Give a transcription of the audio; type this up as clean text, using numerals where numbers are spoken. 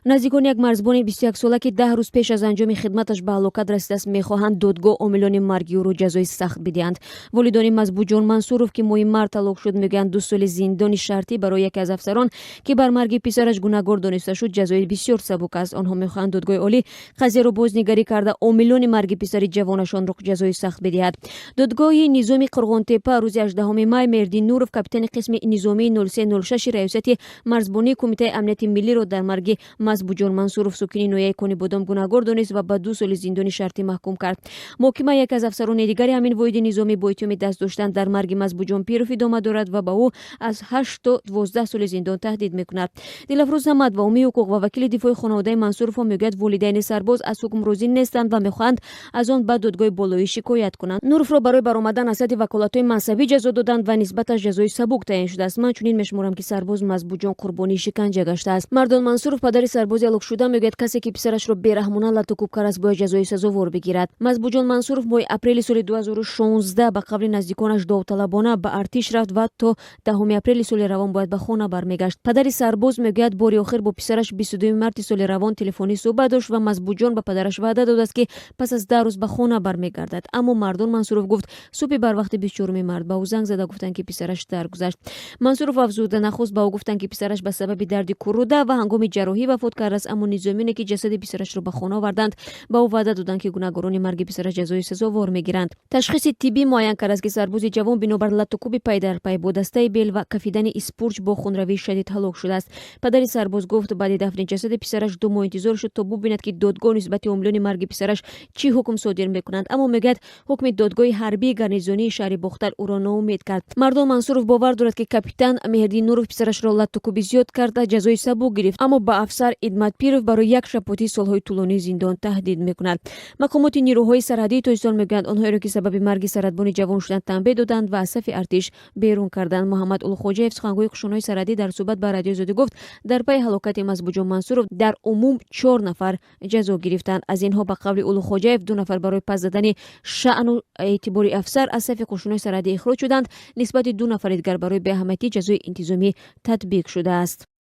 наздикони як марзбони 21 сола ки 10 рӯз пеш аз анҷоми хидматаш ба ҳалокат расидааст мехоҳанд додгоҳ омилони марги ӯро ҷазои сахт бидиҳанд. волидони Мазбутҷон Мансуров ки моҳи март талоқ шуд мегӯянд 2 соли зиндони шартӣ барои яке аз афсарон ки бар марги писараш гунаҳгор дониста шуд ҷазои бисёр сабук аст. онҳо мехоҳанд додгоҳи олӣ қазияро бознигарӣ карда омилони марги писари ҷавонашонро ҷазои сахт бидиҳад. додгоҳи низоми қурғонтепа рӯзи 18 май мерди нуров капитани қисми низомии 0306 раёсати марзбони кумитаи амнияти миллиро дар марги Мазбутҷон Мансуров сукини ноҳияи Кони Бодом гунаҳгор донист ва ба 2 соли зиндони шартӣ маҳкум кард. моҳкима яке аз афсарони дигари ҳамин воҳиди низомӣ бо иттиҳоми даст доштан дар марги Мазбутҷон Пиров идома дорад ва ба ӯ аз 8 то 12 соли зиндон таҳдид мекунад. Дилафрӯз Ҳамад ва умми ҳуқуқ ва вакили дифои хонаводаи Мансуровҳо мегӯяд волидайни сарбоз аз ҳукм розӣ нестанд ва мехоҳанд аз он ба додгоҳи болоӣ шикоят кунанд. Нуровро барои баромадан аз ҳадди ваколатҳои мансабӣ ҷазо доданд ва нисбаташ ҷазои сабук таъин шудааст. ман чунин мешуморам ки сарбоз Мазбутҷон қурбонии шиканҷа гаштааст. Мардон Мансуров падари сарбози ҳалокшуда мегӯяд касе ки писарашро бераҳмона латукуб кард аст бояд ҷазои сазовор бигирад. Мазбутҷон Мансуров моҳи апрели соли 2016 ба қавли наздиконаш довталабона ба артиш рафт ва то 10 апрели соли равон бояд ба хона бармегашт. падари сарбоз мегӯяд бори охир бо писараш 22 марти соли равон телефонӣ суҳбат дошт ва Мазбутҷон ба падараш ваъда додааст ки пас аз 10 рӯз ба хона бармегардад. аммо Мардон Мансуров гуфт субҳи барвақти 24 март ба ӯ занг зада гуфтанд ки писараш даргузашт. Мансуров афзуда нахост ба ӯ гуфтанд ки писараш ба сабаби дарди куруда ва ҳангоми ҷарроҳӣ вафот кардааст. аммо низомионе ки ҷасади писарашро ба хона оварданд ба ӯ ваъда доданд ки гунаҳгорони марги писараш ҷазои сазовор мегиранд. ташхиси тиббӣ муайян кардааст ки сарбози ҷавон бинобар латукуби пай дар пай бо дастаи бел ва кафидани испурч бо хунравии шадид ҳалок шудааст. падари сарбоз гуфт баъди дафни ҷасади писараш 2 моҳ интизор шуд то бубинад ки додгоҳ нисбати омилони марги писараш чӣ ҳукм содир мекунанд. аммо мегӯяд ҳукми додгоҳи ҳарбии гарнизонии шаҳри Бохтал ӯро ноумед кард. Мардон Мансуров бовар дорад ки капитан Меҳди Нуров писарашро латукуби зиёд карда ҷазои сабук гирифт, аммо ба афсар Идмат Пиров барои як шабпотии солҳои тӯлонии зиндон таҳдид мекунад. мақомоти нирӯҳои сарҳадии Тоҷикистон мегӯянд онҳоеро ки сабаби марги саратбони ҷавон шуданд танбеҳ доданд ва аз сафи артиш берун карданд. Муҳаммад Улухоҷаев сухангӯи кушонои сарҳадӣ дар суҳбат ба Радиои Озодӣ гуфт дар пайи ҳалокати Мазбутҷон Мансуров дар умум 4 нафар ҷазо гирифтанд. аз инҳо ба қавли Улухоҷаев 2 нафар барои пас дадани шаъну эътибори афсар аз сафи кушонои сарҳадӣ ихроҷ шуданд. нисбати 2 нафари дигар барои беаҳамиятии ҷазои интизомӣ татбиқ шудааст.